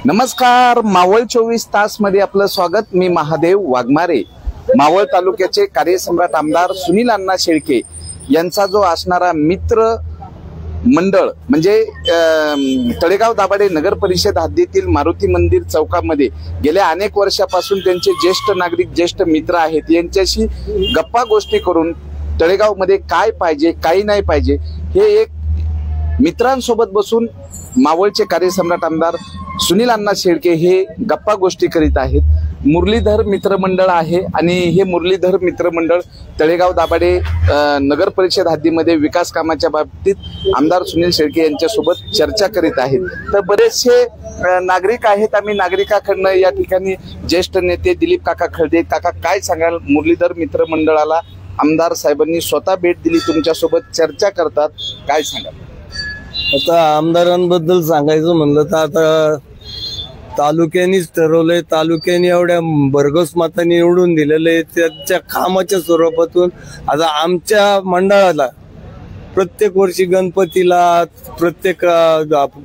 नमस्कार, मावळ 24 तास मध्ये आपलं स्वागत। मी महादेव वाघमारे। मावळ तालुक्याचे कार्यसम्राट आमदार सुनील अण्णा शेळके यांचा जो असणारा मित्र मंडळ म्हणजे तळेगाव दाभाडे नगर परिषद हद्दीतील मारुती मंदिर चौकामध्ये गेल्या अनेक वर्षापासून त्यांचे ज्येष्ठ नागरिक ज्येष्ठ मित्र आहेत, यांच्याशी गप्पा गोष्टी करून तळेगाव मध्ये काय पाहिजे काही नाही पाहिजे हे एक मित्रांसोबत बसून मावळचे कार्यसम्राट आमदार सुनील अण्णा शेळके हे गप्पा गोष्टी करीत आहेत। मुरलीधर मित्रमंडळ आहे आणि हे मुरलीधर मित्रमंडळ तळेगाव दाभाडे नगर परिषद हद्दीमध्ये विकास कामाच्या बाबतीत आमदार सुनील शेळके यांच्यासोबत चर्चा करीत आहेत। तर बरेचसे नागरिक आहेत, आम्ही नागरिकांकडून या ठिकाणी ज्येष्ठ नेते दिलीप काका खळदे काका काय सांगाल, मुरलीधर मित्रमंडळाला आमदार साहेबांनी स्वतः भेट दिली, तुमच्यासोबत चर्चा करतात, काय सांगाल? आता आमदारांबद्दल सांगायचं म्हणलं तर आता तालुक्यानेच ठरवलंय, तालुक्याने एवढ्या भरघोस मतांनी निवडून दिलेले त्याच्या कामाच्या स्वरूपातून आता आमच्या मंडळाला प्रत्येक वर्षी गणपतीला प्रत्येक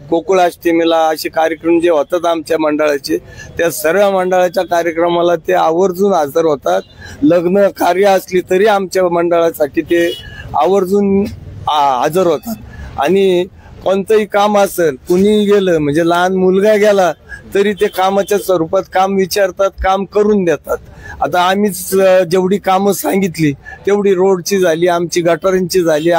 गोकुळाष्टमीला असे कार्यक्रम जे होतात आमच्या मंडळाचे, त्या सर्व मंडळाच्या कार्यक्रमाला ते आवर्जून हजर होतात। लग्न कार्य असली तरी आमच्या मंडळासाठी ते आवर्जून हजर होतात आणि कोणतंही काम असेल कुणी गेलं म्हणजे लहान मुलगा गेला तरी ते कामाच्या स्वरूपात काम विचारतात, काम करून देतात। आता आम्हीच जेवढी कामं सांगितली तेवढी रोडची झाली, आमची गटारांची झाली,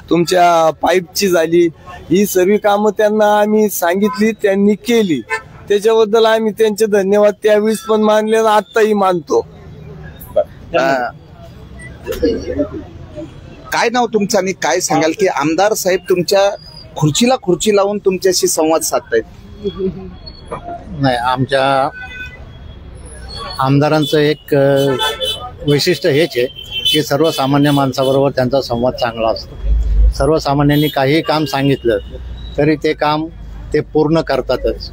तुमच्या पाईपची झाली, ही सर्व कामं त्यांना आम्ही सांगितली, त्यांनी केली। त्याच्याबद्दल आम्ही त्यांचे धन्यवाद त्यावेळेस पण मानले आणि आत्ताही मानतो। काय नाव तुमचं आणि काय सांगाल की आमदार साहेब तुमच्या खुर्चीला खुर्ची लावून तुमच्याशी संवाद साधतायत? नाही, आमच्या आमदारांचं एक वैशिष्ट्य हेच आहे की सर्वसामान्य माणसाबरोबर त्यांचा संवाद चांगला असतो। सर्वसामान्यांनी काही काम सांगितलं तरी ते काम ते पूर्ण करतातच।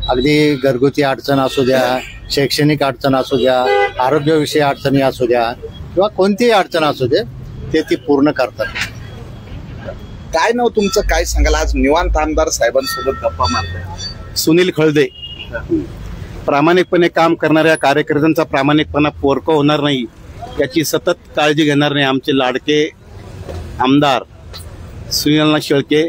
अगदी घरगुती अडचण असू द्या, शैक्षणिक अडचण असू द्या, आरोग्यविषयी अडचणी असू द्या किंवा कोणतीही अडचण असू दे ते ती पूर्ण करतात। काय नाव तुमचं, काय सांगाल? आज निवांत आमदार साहेबांसोबत गप्पा मारताय। सुनील खळदे। प्रामाणिकपणे काम करणाऱ्या कार्यकर्त्यांचा प्रामाणिकपणा पोरकं होणार नाही याची सतत काळजी घेणार नाही आमचे लाडके आमदार सुनील शेळके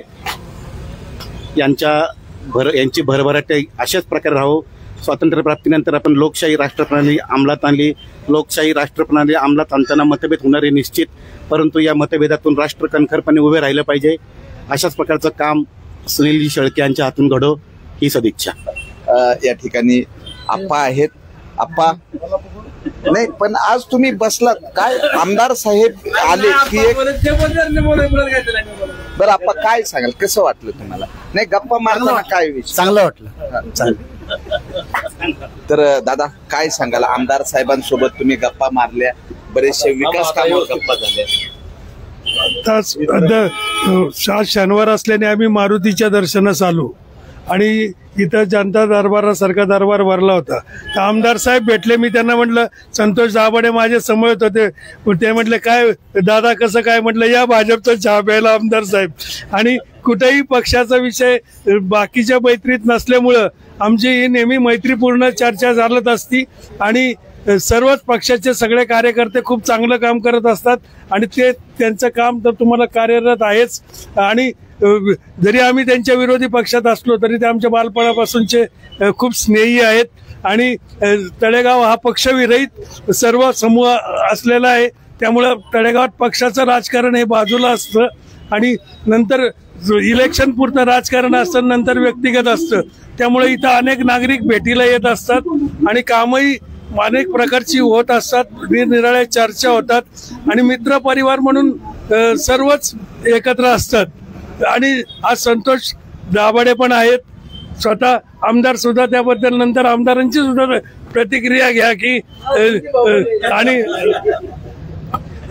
यांची भरभराट अशाच प्रकारे राहू। स्वातंत्र्यप्राप्तीनंतर आपण लोकशाही राष्ट्रप्रणाली अंमलात आणली, लोकशाही राष्ट्रप्रणाली अंमलात आणताना मतभेद होणारे निश्चित, परंतु या मतभेदातून राष्ट्र कणखरपणे उभे राहिलं पाहिजे। अशाच प्रकारचं काम सुनील शेळके यांच्या हातून घडो ही सदिच्छा। या ठिकाणी आप्पा आहेत। आप्पा नाही, पण आज तुम्ही बसलात काय, आमदार साहेब आले की एक बरं आप्पा काय सांगाल, कसं वाटलं तुम्हाला? नाही, गप्पा मारताना काय विषय चांगलं वाटलं? तर दादा काय सांगाल, आमदार साहेबांसोबत तुम्ही गप्पा मारल्या, बरेचसे विकास कामावर गप्पा झाल्या। आज शनिवार असल्याने आम्ही मारुतीच्या दर्शनास आलो आणि इथं जनता दरबारासारखा दरबार भरला होता। तर आमदार साहेब भेटले, मी त्यांना म्हटलं संतोष दाभाडे माझे समवेत होते, ते म्हटले काय दादा कसं काय, म्हटलं या भाजपचा चहा प्यायला आमदार साहेब। आणि कुठेही पक्षाचा विषय बाकीच्या मैत्रीत नसल्यामुळं आमची ही नेहमी मैत्रीपूर्ण चर्चा चालत असती आणि सर्वच पक्षाचे सगळे कार्यकर्ते खूप चांगलं काम करत असतात आणि ते त्यांचं काम तर तुम्हाला कार्यरत आहेच। आणि जरी आम्ही त्यांच्या विरोधी पक्षात असलो तरी ते आमच्या बालपणापासूनचे खूप स्नेही आहेत आणि तळेगाव हा पक्षविरहित सर्व समूह असलेला आहे, त्यामुळं तळेगावात पक्षाचं राजकारण हे बाजूला असतं आणि नंतर इलेक्शन पुरतं राजकारण असतं, नंतर व्यक्तिगत असतं। त्यामुळे इथं अनेक नागरिक भेटीला येत असतात आणि कामही अनेक प्रकारची होत असतात, निरनिराळ्या चर्चा होतात आणि मित्र परिवार म्हणून सर्वच एकत्र असतात। आणि आज संतोष दाभाडे पण आहेत, स्वतः आमदार सुद्धा, त्याबद्दल नंतर आमदारांची सुद्धा प्रतिक्रिया घ्या की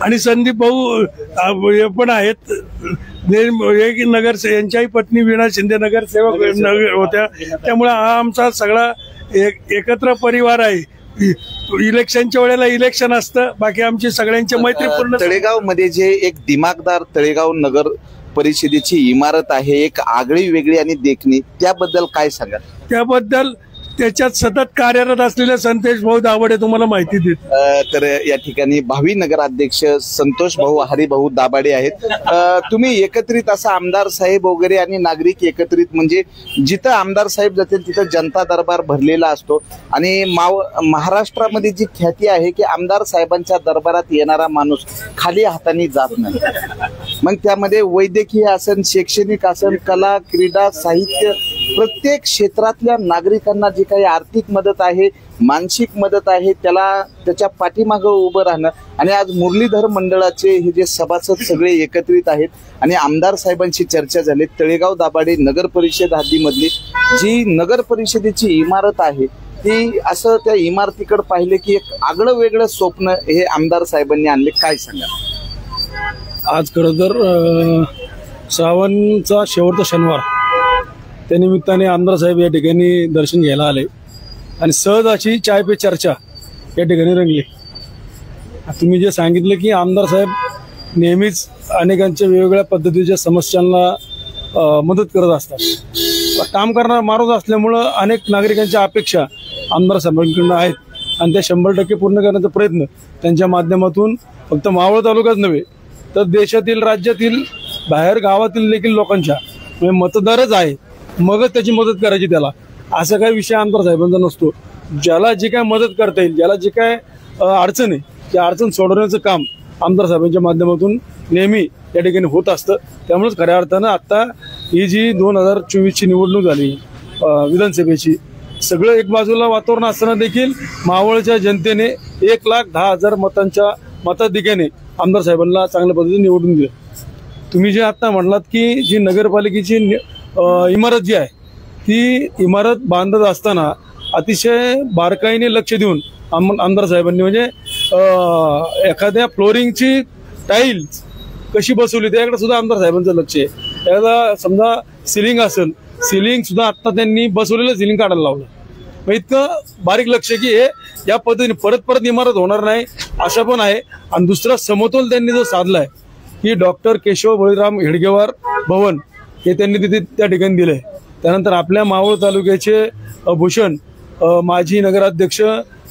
आणि संदीप भाऊ पण आहेत, यांच्याही पत्नी वीणा शिंदे नगरसेवक होत्या, त्यामुळे हा आमचा सगळा एकत्र परिवार आहे। इलेक्शनच्या वेळेला इलेक्शन असतं, बाकी आमची सगळ्यांची मैत्रीपूर्ण। तळेगाव मध्ये जे एक दिमागदार तळेगाव नगर परिषदेची इमारत आहे, एक आगळी वेगळी आणि देखणी, त्याबद्दल काय सांगा? त्याबद्दल त्याच्यात सतत कार्यरत असलेले संतोष भाऊ दाभाडे तुम्हाला माहिती देत. तर या ठिकाणी भावी नगराध्यक्ष संतोष भाऊ हरिभाऊ दाभाडे आहेत. तुम्ही एकत्रित असं आमदार साहेब वगैरे आणि नागरिक एकत्रित, म्हणजे जिथं आमदार साहेब जाते तिथं जनता दरबार भरलेला असतो आणि महाराष्ट्रामध्ये जी ख्याती आहे की आमदार साहेबांच्या दरबारात येणारा माणूस खाली हाताने जात नाही. मग त्यामध्ये वैद्यकीय असन, शैक्षणिक असन, कला, क्रीडा, साहित्य, प्रत्येक क्षेत्रातल्या नागरिकांना जी काही आर्थिक मदत आहे, मानसिक मदत आहे, त्याच्या पाठीमागं उभं राहणं. आणि आज मुरलीधर मंडळाचे हे जे सभासद सगळे एकत्रित आहेत आणि आमदार साहेबांशी चर्चा झाली. तळेगाव दाभाडे नगर परिषद हद्दीमधली जी नगर परिषदेची इमारत आहे ती, असं त्या इमारतीकडे पाहिले की एक आगळं वेगळं स्वप्न हे आमदार साहेबांनी आणले. काय सांगा? आज खरं तर श्रावणचा शेवटचा शनिवार, त्या निमित्ताने आमदार साहेब या ठिकाणी दर्शन घ्यायला आले आणि सहज अशी चाय पे चर्चा या ठिकाणी रंगली. तुम्ही जे सांगितलं की आमदार साहेब नेहमीच अनेकांच्या वेगवेगळ्या पद्धतीच्या समस्यांना मदत करत असतात. काम करणारा माणूस असल्यामुळं अनेक नागरिकांच्या अपेक्षा आमदार साहेबांकडून आहेत आणि त्या 100% पूर्ण करण्याचा प्रयत्न त्यांच्या माध्यमातून फक्त मावळ तालुक्यात नव्हे तर देशातील, राज्यातील, बाहेर गावातील देखील लोकांच्या म्हणजे मतदारच आहे मगच त्याची मदत करायची. त्याला असा काही विषय आमदार साहेबांचा नसतो. ज्याला जे काय मदत करता येईल, ज्याला जे काय अडचण आहे त्या अडचण सोडवण्याचं काम आमदार साहेबांच्या माध्यमातून नेहमी या ठिकाणी होत असतं. त्यामुळेच खऱ्या अर्थानं आता ही जी 2024ची निवडणूक झाली विधानसभेची, सगळं एक बाजूला वातावरण असताना देखील मावळच्या जनतेने 1,10,000 मतांच्या मताधिक्याने आमदार साहेबांना चांगल्या पद्धतीने निवडून दिलं. तुम्ही जे आता म्हणलात की जी नगरपालिकेची इमारत जी आहे ती इमारत बांधत असताना अतिशय बारकाईने लक्ष देऊन आमदार साहेबांनी म्हणजे एखाद्या फ्लोरिंगची टाईल्स कशी बसवली त्याकडे सुद्धा आमदार साहेबांचं लक्ष आहे. त्याला समजा सिलिंग असेल, सिलिंग सुद्धा आता त्यांनी बसवलेलं सिलिंग काढायला लावलं. मग इतकं बारीक लक्ष की हे या पद्धतीने परत इमारत होणार नाही अशा पण आहे. आणि दुसरा समतोल त्यांनी जो साधलाय की डॉक्टर केशव बळीराम हेडगेवार भवन हे त्यांनी तिथे त्या ठिकाणी दिलंय. त्यानंतर आपल्या मावळ तालुक्याचे भूषण माजी नगराध्यक्ष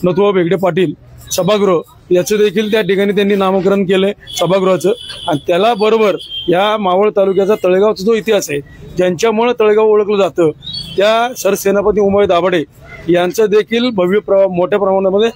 नथुराव बेगडे पाटील सभागृह याचं देखील त्या ठिकाणी त्यांनी नामकरण केलंय सभागृहाचं. आणि त्याला बरोबर या मावळ तालुक्याचा तळेगावचा जो इतिहास आहे, ज्यांच्यामुळे तळेगाव ओळखलं जातं, त्या सरसेनापती उमाई दाभाडे यांचं देखील भव्य मोठ्या प्रमाणामध्ये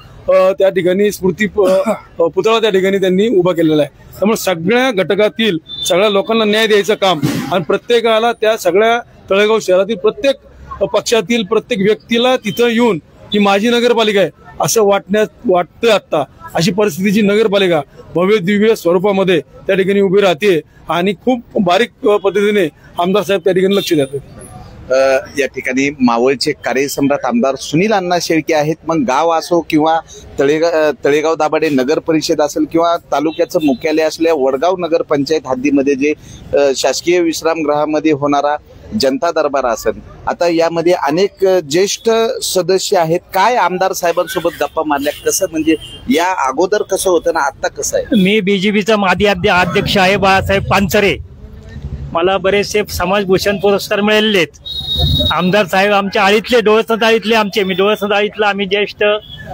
त्या ठिकाणी स्मृती पुतळा त्या ठिकाणी त्यांनी उभा केलेला आहे. त्यामुळे सगळ्या घटकातील सगळ्या लोकांना न्याय द्यायचं काम आणि प्रत्येकाला त्या सगळ्या तळेगाव शहरातील प्रत्येक पक्षातील प्रत्येक व्यक्तीला तिथं येऊन ही माझी नगरपालिका आहे असं वाटतं. आता अशी परिस्थितीची नगरपालिका भव्य दिव्य स्वरूपामध्ये त्या ठिकाणी उभी राहते आणि खूप बारीक पद्धतीने आमदार साहेब त्या ठिकाणी लक्ष देतात. या ठिकाणी मावळचे कार्यसम्राट आमदार सुनील अण्णा शेळके आहेत. मग गाव असो किंवा तळेगाव दाभाडे नगर परिषद असेल किंवा तालुक्याचं मुख्यालय असलेल्या वडगाव नगर पंचायत हद्दीमध्ये जे शासकीय विश्रामगृहामध्ये होणारा जनता दरबार असेल, आता यामध्ये अनेक ज्येष्ठ सदस्य आहेत. काय आमदार साहेबांसोबत गप्पा मारल्या, कसं म्हणजे या अगोदर कसं होतं ना आता कसं आहे? मी बीजेपीचा माजी अध्यक्ष आहे बाळासाहेब पानसरे. मला बरेचसे समाजभूषण पुरस्कार मिळालेले आहेत. आमदार साहेब आमच्या आळीतले, डोळसंत आळीतले आमचे, मी डोळसंत आळीतला आम्ही ज्येष्ठ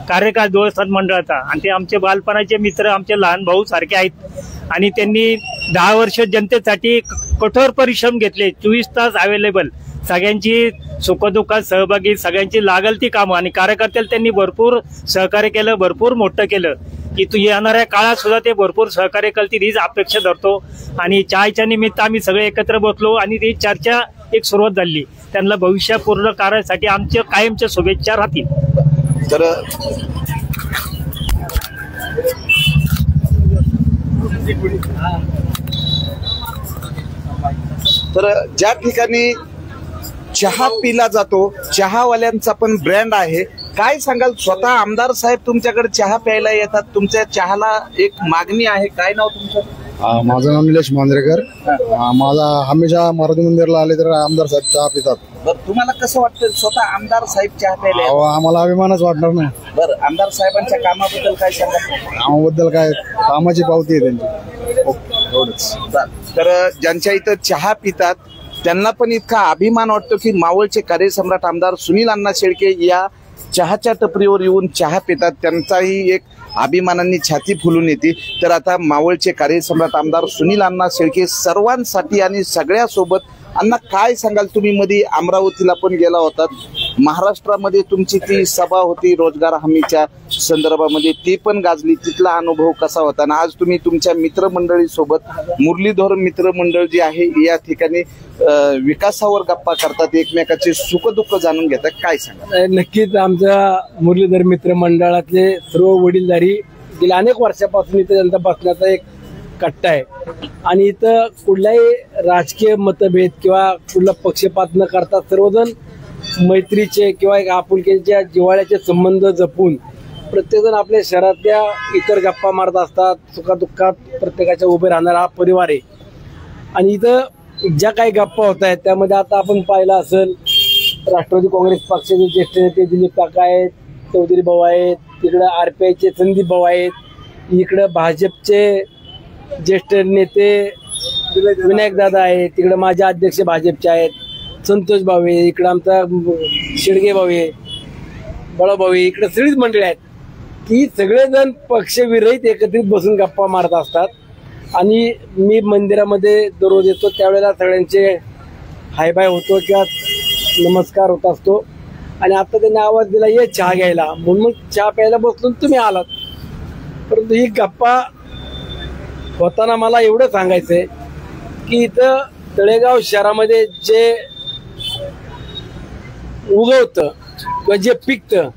कार्यकारी डोळसंत मंडळाचा आणि ते आमचे बालपणाचे मित्र, आमचे लहान भाऊ सारखे आहेत. आणि त्यांनी 10 वर्ष जनतेसाठी कठोर परिश्रम घेतले, 24 तास अवेलेबल, सगळ्यांची सुखदुःखात सहभागी, सगळ्यांची लागल ती कामं आणि कार्यकर्त्याला त्यांनी भरपूर सहकार्य केलं, भरपूर मोठं केलं की तू येणाऱ्या काळात सुद्धा ते भरपूर सहकार्य करतील हीच अपेक्षा धरतो. आणि चायच्या निमित्त आम्ही सगळे एकत्र बसलो आणि ती चर्चा एक सुरुवात झाली. त्यांना भविष्य पूर्ण कार्यासाठी आमच्या कायमच्या शुभेच्छा राहतील. तर ज्या ठिकाणी चहा पिला जातो, चहावाल्यांचा पण ब्रँड आहे. काय सांगाल, स्वतः आमदार साहेब तुमच्याकडे चहा प्यायला येतात, तुमच्या चहाला एक मागणी आहे, काय नाव तुमचं? माझं नाव निलेश मांजरेकर. माझा हमेशा मारुती मंदिरला आले तर आमदार साहेब चहा पितात. बरं, तुम्हाला कसं वाटतं स्वतः आमदार साहेब चहा प्यायला? आम्हाला अभिमानच वाटणार नाही. बरं, आमदार साहेबांच्या कामाबद्दल काय सांगा? कामाबद्दल काय, कामाची पावती आहे त्यांची. एवढंच. तर ज्यांच्या इथं चहा पितात त्यांना पण इतका अभिमान वाटतो की मावळचे कार्यसम्राट आमदार सुनील अण्णा शेळके या चहाच्या टपरीवर येऊन चहा पितात, त्यांचाही एक अभिमानांनी छाती फुलून येते. तर आता मावळचे कार्यसम्राट आमदार सुनील अण्णा शेळके सर्वांसाठी आणि सगळ्यासोबत. अण्णा, काय सांगाल? तुम्ही मध्ये अमरावतीला पण गेला होता, महाराष्ट्रामध्ये तुमची ती सभा होती रोजगार हमीच्या संदर्भामध्ये, ती पण गाजली. तिथला अनुभव कसा होता? आणि आज तुम्ही तुमच्या मित्रमंडळी सोबत, मुरलीधर मित्रमंडळ जे आहे या ठिकाणी विकासावर गप्पा करतात, एकमेकाचे सुखदुःख जाणून घेतात, काय सांगा? नक्कीच आमच्या मुरलीधर मित्रमंडळातले सर्व वडीलधारी गेल्या अनेक वर्षापासून इथे त्यांचा बसण्याचा एक कट्टा आहे. आणि इथं कुठलाही राजकीय मतभेद किंवा कुठला पक्षपात न करता सर्वजण मैत्रीचे किंवा एक आपुलकीच्या जिव्हाळ्याचे संबंध जपून प्रत्येकजण आपल्या शहरातल्या इतर गप्पा मारत असतात. सुखादुःखात प्रत्येकाच्या उभे राहणारा हा परिवार आहे. आणि इथं ज्या काही गप्पा होत आहेत त्यामध्ये आता आपण पाहिलं असेल, राष्ट्रवादी काँग्रेस पक्षाचे ज्येष्ठ नेते दिलीप काका आहेत, चौधरी भाऊ आहेत, तिकडं RPIचे संदीप भाऊ आहेत, इकडं भाजपचे ज्येष्ठ नेते विनायक दादा आहेत, तिकडे माझे अध्यक्ष भाजपचे आहेत संतोष भाऊ आहे, इकडे आमचा शेडगे भाऊ आहे, बळा भाऊ आहे, इकडे सगळीच मंडळी आहेत की सगळेजण पक्षविरहित एकत्रित बसून गप्पा मारत असतात. आणि मी मंदिरामध्ये दररोज येतो त्यावेळेला सगळ्यांचे हाय बाय होतो किंवा नमस्कार होत असतो. आणि आता त्यांनी आवाज दिला ये चहा घ्यायला, म्हणून मग चहा प्यायला बसलो तुम्ही आलात. परंतु ही गप्पा होताना मला एवढं सांगायचंय की इथं तळेगाव शहरामध्ये जे उगवतं किंवा जे पिकतं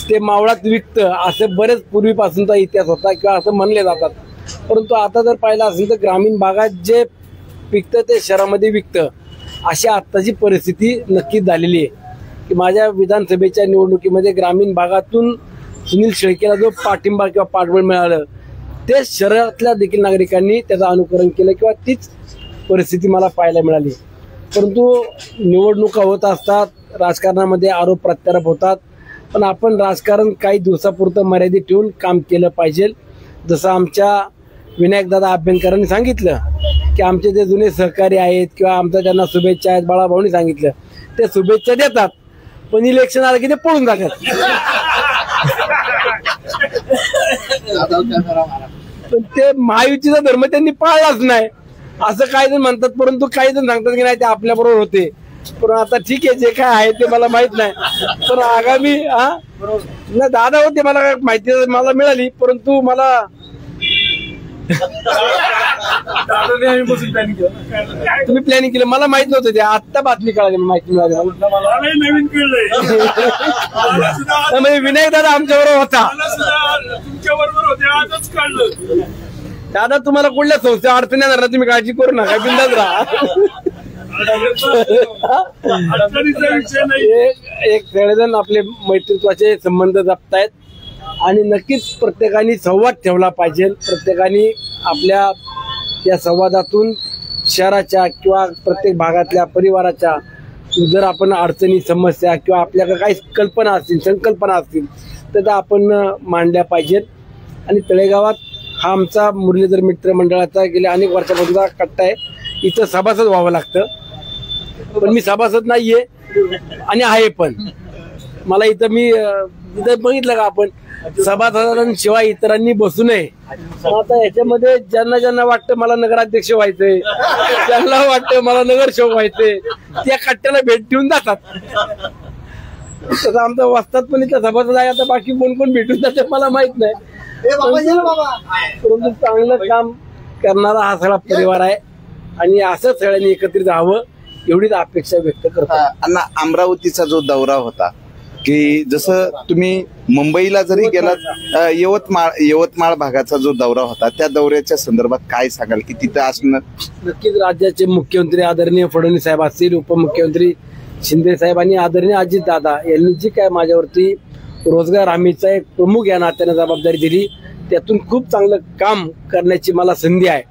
ते मावळात विकतं, असं बरेच पूर्वीपासूनचा इतिहास होता किंवा असं म्हणले जातात. परंतु आता जर पाहिलं असेल तर ग्रामीण भागात जे पिकतं ते शहरामध्ये विकतं, अशी आत्ताची परिस्थिती नक्कीच झालेली आहे. की माझ्या विधानसभेच्या निवडणुकीमध्ये ग्रामीण भागातून सुनील शेळकेला जो पाठिंबा किंवा पाठबळ मिळालं ते शहरातल्या देखील नागरिकांनी त्याचं अनुकरण केलं किंवा तीच परिस्थिती मला पाहायला मिळाली. परंतु निवडणुका होत असतात, राजकारणामध्ये आरोप प्रत्यारोप होतात, पण आपण राजकारण काही दिवसापुरतं मर्यादित ठेवून काम केलं पाहिजे. जसं आमच्या विनायकदादा अभ्यंकरांनी सांगितलं की आमचे जे जुने सहकारी आहेत किंवा आमच्या त्यांना शुभेच्छा आहेत, बाळाभाऊनी सांगितलं ते शुभेच्छा देतात, पण इलेक्शन आलं की ते पळून जातात. पण ते महायुतीचा धर्म त्यांनी पाळलाच नाही असं काही जण म्हणतात. परंतु काही जण सांगतात की नाही ते आपल्या बरोबर होते. पण आता ठीक आहे, जे काय आहे ते मला माहित नाही. पण आगामी ना दादा होते मला माहिती मला मिळाली, परंतु मला तुम्ही प्लॅनिंग केलं मला माहित नव्हतं. ते आत्ता बातमी कळाली, माहिती मिळाली नवीन कळलंय. विनायक दादा आमच्या बरोबर होता, तुमच्या बरोबर होते, आजच कळलं. दादा तुम्हाला कुठल्या संस्था अडचणी येणार ना, तुम्ही काळजी करू नका, बिंदास राहा. एक सगळेजण आपले मैत्रित्वाचे संबंध जपतायत आणि नक्कीच प्रत्येकाने संवाद ठेवला पाहिजे. प्रत्येकाने आपल्या या संवादातून शहराच्या किंवा प्रत्येक भागातल्या परिवाराच्या जर आपण अडचणी समस्या किंवा आपल्याकडे काही कल्पना असतील संकल्पना असतील तर त्या आपण मांडल्या पाहिजेत. आणि तळेगावात हा आमचा मुरलीधर मित्र मंडळाचा गेल्या अनेक वर्षापासूनचा कट्टा आहे. इथं सभासद व्हावं लागतं, पण मी सभासद नाहीये आणि आहे. पण मला इथं मी इथं बघितलं का आपण सभासदांशिवाय इतरांनी बसू नये. आता याच्यामध्ये ज्यांना ज्यांना वाटतं मला नगराध्यक्ष व्हायचंय, ज्यांना वाटतं मला नगरसेवक व्हायचंय, त्या कट्ट्याला भेट देऊन जातात. तसं आमचा वस्तात पण इथं सभासद आहे. आता बाकी कोण कोण भेटून जाते मला माहित नाही, परंतु चांगलं काम करणारा हा सगळा परिवार आहे आणि असं सगळ्यांनी एकत्रित राहावं एवढीच अपेक्षा व्यक्त करतो. अण्णा, अमरावतीचा जो दौरा होता की जसं तुम्ही मुंबईला जरी गेलात, यवतमाळ भागाचा जो दौरा होता त्या दौऱ्याच्या संदर्भात काय सांगाल की तिथं असणं? नक्कीच राज्याचे मुख्यमंत्री आदरणीय फडणवीस साहेब असतील, उपमुख्यमंत्री शिंदे साहेब आणि आदरणीय अजितदादा यांनी जी काय माझ्यावरती रोजगार हमीचा एक प्रमुख या नात्याने जबाबदारी दिली त्यातून खूप चांगलं काम करण्याची मला संधी आहे.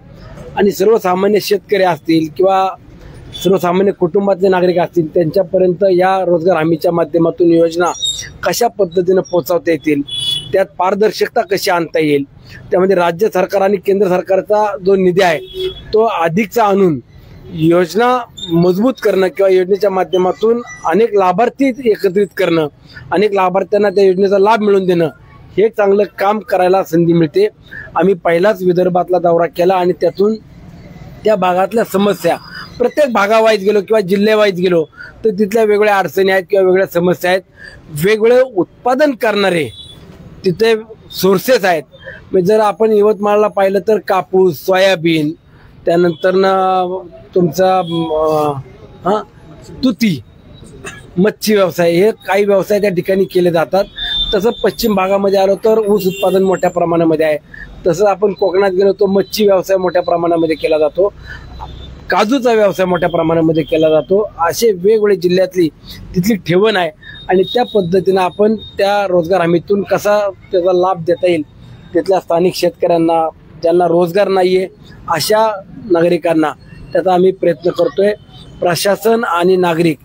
आणि सर्वसामान्य शेतकरी असतील किंवा सर्वसामान्य कुटुंबातले नागरिक असतील त्यांच्यापर्यंत या रोजगार हमीच्या माध्यमातून योजना कशा पद्धतीने पोहोचवता येतील त्यात पारदर्शकता कशी आणता येईल, त्यामध्ये राज्य सरकार आणि केंद्र सरकारचा जो निधी आहे तो अधिकचा आणून योजना मजबूत करणं किंवा योजनेच्या माध्यमातून अनेक लाभार्थी एकत्रित करणं, अनेक लाभार्थ्यांना त्या योजनेचा लाभ मिळवून देणं, हे चांगलं काम करायला संधी मिळते. आम्ही पहिलाच विदर्भातला दौरा केला आणि त्यातून त्या भागातल्या समस्या, प्रत्येक भागावाईज गेलो किंवा जिल्ह्यावाईज गेलो तर तिथल्या वेगवेगळ्या अडचणी आहेत किंवा वेगळ्या समस्या आहेत. वेगवेगळे उत्पादन करणारे तिथे सोर्सेस आहेत. म्हणजे जर आपण यवतमाळला पाहिलं तर कापूस, सोयाबीन, त्यानंतर तुमचा तुती, मच्छी व्यवसाय, हे काही व्यवसाय त्या ठिकाणी केले जातात. तसं पश्चिम भागामध्ये आलो तर ऊस उत्पादन मोठ्या प्रमाणामध्ये आहे. तसं आपण कोकणात गेलो तर मच्छी व्यवसाय मोठ्या प्रमाणामध्ये केला जातो, काजूचा व्यवसाय मोठ्या प्रमाणामध्ये केला जातो. असे वेगवेगळे जिल्ह्यातली तिथली ठेवण आहे आणि त्या पद्धतीनं आपण त्या रोजगार हमीतून कसा त्याचा लाभ देता येईल, तिथल्या स्थानिक शेतकऱ्यांना, ज्यांना रोजगार नाहीये अशा नागरिकांना त्याचा आम्ही प्रयत्न करतोय. प्रशासन आणि नागरिक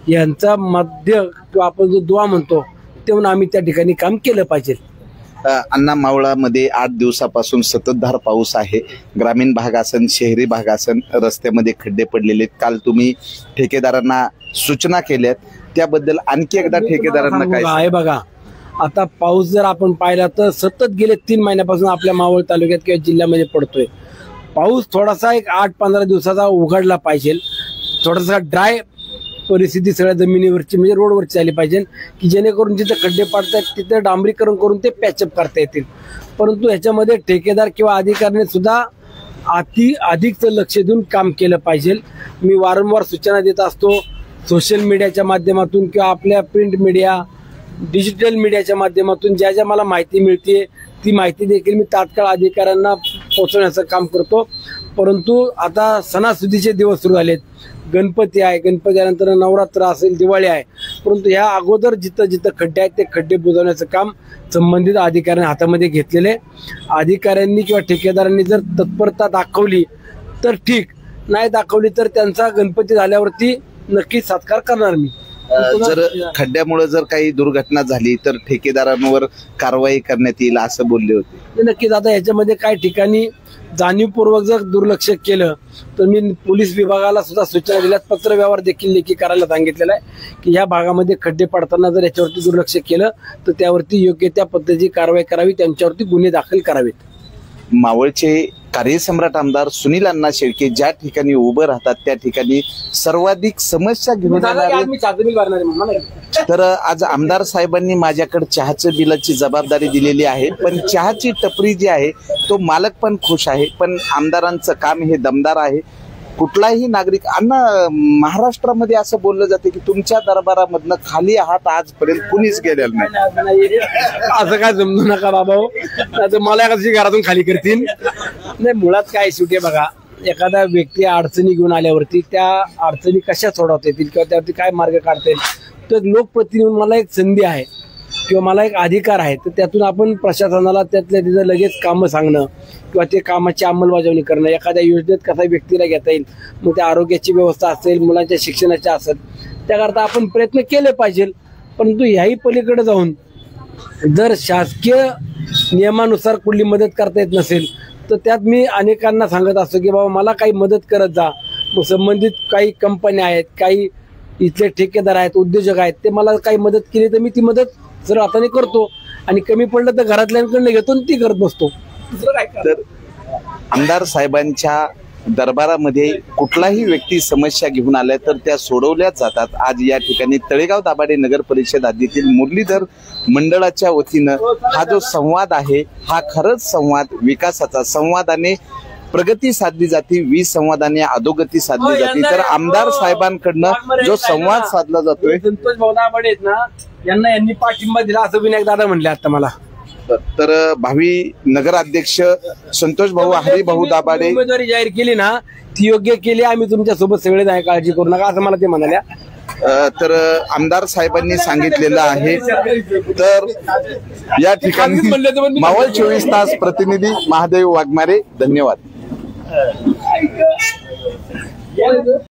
यांचा मध्य किंवा आपण जो दुवा म्हणतो तेव्हा आम्ही त्या ठिकाणी काम केलं पाहिजे. अण्णा, मावळामध्ये 8 दिवसापासून सततधार पाऊस आहे. ग्रामीण भाग असन, शहरी भाग असन, रस्त्यामध्ये खड्डे पडलेले. काल तुम्ही ठेकेदारांना सूचना केल्यात, त्याबद्दल आणखी एकदा ठेकेदारांना काय आहे? बघा, आता पाऊस जर आपण पाहिला तर सतत गेले 3 महिन्यापासून आपल्या मावळ तालुक्यात किंवा जिल्ह्यामध्ये पडतोय. पाऊस थोडासा एक 8-15 दिवसाचा उघडला पाहिजे, थोडासा ड्राय परिस्थिती सगळ्या जमिनीवरची म्हणजे रोडवरची झाली पाहिजे की जेणेकरून जिथे खड्डे पडतात तिथे डांबरीकरण करून ते पॅचअप करता येतील. परंतु ह्याच्यामध्ये ठेकेदार किंवा अधिकाऱ्यांनी सुद्धा अधिकचं लक्ष देऊन काम केलं पाहिजे. मी वारंवार सूचना देत असतो, सोशल मीडियाच्या माध्यमातून किंवा आपल्या प्रिंट मीडिया, डिजिटल मीडियाच्या माध्यमातून ज्या ज्या मला माहिती मिळते ती माहिती देखील मी तात्काळ अधिकाऱ्यांना पोहोचवण्याचं काम करतो. परंतु आता सणासुदीचे दिवस सुरू झालेत, गणपती आहे, गणपतीनंतर नवरात्र असेल, दिवाळी आहे, परंतु ह्या अगोदर जिथं जिथं खड्डे आहेत ते खड्डे बुजवण्याचं काम संबंधित अधिकाऱ्यांनी हातामध्ये घेतलेले. अधिकाऱ्यांनी किंवा ठेकेदारांनी जर तत्परता दाखवली तर ठीक, नाही दाखवली तर त्यांचा गणपती झाल्यावरती नक्कीच सत्कार करणार मी. जर खड्ड्यामुळे जर काही दुर्घटना झाली तर ठेकेदारांवर कारवाई करण्यात येईल असं बोलले होते. नक्कीच. आता याच्यामध्ये काही ठिकाणी जाणीवपूर्वक जर दुर्लक्ष केलं तर मी पोलीस विभागाला सुद्धा सूचना दिल्यात, पत्र व्यवहार देखील लेखी करायला सांगितलेला आहे की या भागामध्ये खड्डे पडताना जर याच्यावरती दुर्लक्ष केलं तर त्यावरती योग्य त्या पद्धतीची कारवाई करावी, त्यांच्यावरती गुन्हे दाखल करावेत. मावळचे कार्यसम्राट आमदार सुनील अण्णा शेळके ज्या ठिकाणी उभं राहतात त्या ठिकाणी सर्वाधिक समस्या घेऊन तर आज आमदार साहेबांनी माझ्याकडे चहाच्या बिलाची जबाबदारी दिलेली आहे. पण चहाची टपरी जी आहे तो मालक पण खुश आहे, पण आमदारांचं काम हे दमदार आहे. कुठलाही नागरिक, अण्णा, महाराष्ट्रामध्ये असं बोललं जाते की तुमच्या दरबारामधनं खाली आहात आजपर्यंत कुणीच गेलेलं नाही. असं काय जमू नका बाबा, मला कशी घरातून खाली करतील. नाही, मुळात काय शेवटी बघा, एखादा व्यक्ती अडचणी घेऊन आल्यावरती त्या अडचणी कशा सोडवता येतील किंवा त्यावरती काय मार्ग काढता येईल, तर लोकप्रतिनिधी मला एक संधी आहे किंवा मला एक अधिकार आहे, तर त्यातून आपण प्रशासनाला त्यातल्या तिथं लगेच कामं सांगणं किंवा ते कामाची अंमलबजावणी करणं, एखाद्या योजनेत कसा व्यक्तीला घेता येईल, मग त्या आरोग्याची व्यवस्था असेल, मुलांच्या शिक्षणाच्या असेल, त्याकरता आपण प्रयत्न केले पाहिजे. परंतु ह्याही पलीकडे जाऊन जर शासकीय नियमानुसार कुठली मदत करता येत नसेल तर त्यात मी अनेकांना सांगत असतो की बाबा मला काही मदत करत जा. मग संबंधित काही कंपन्या आहेत, काही इथले ठेकेदार आहेत, उद्योजक आहेत, ते मला काही मदत केली तर मी ती मदत जर हाताने करतो आणि कमी पडलं तर घरातल्यांकडनं घेतो आणि ती करत बसतो. तर आमदार साहेबांच्या दरबारामध्ये कुठलाही व्यक्ती समस्या घेऊन आल्या तर त्या सोडवल्या जातात. आज या ठिकाणी तळेगाव दाभाडे नगर परिषद हद्दीतील मुरलीधर मंडळाच्या वतीनं हा जो संवाद आहे हा खरंच संवाद विकासाचा, संवादाने प्रगती साधली जाते, विसंवादाने अधोगती साधली जाते. तर आमदार साहेबांकडनं जो संवाद साधला जातोय, संतोष भाऊ दाभाडे आहेत ना, यांनी पाठिंबा दिला असं विनायक दादा म्हणले आता मला. तर भावी नगराध्यक्ष संतोष भाऊ हरिभाऊ दाभाडे उमेदवारी जाहीर केली ना ती योग्य केली, आम्ही तुमच्या सोबत सगळे जाय, काळजी करू नका असं मला ते म्हणाल्या. तर आमदार साहेबांनी सांगितलेलं आहे. तर या ठिकाणी मावळ 24 तास प्रतिनिधी महादेव वाघमारे, धन्यवाद.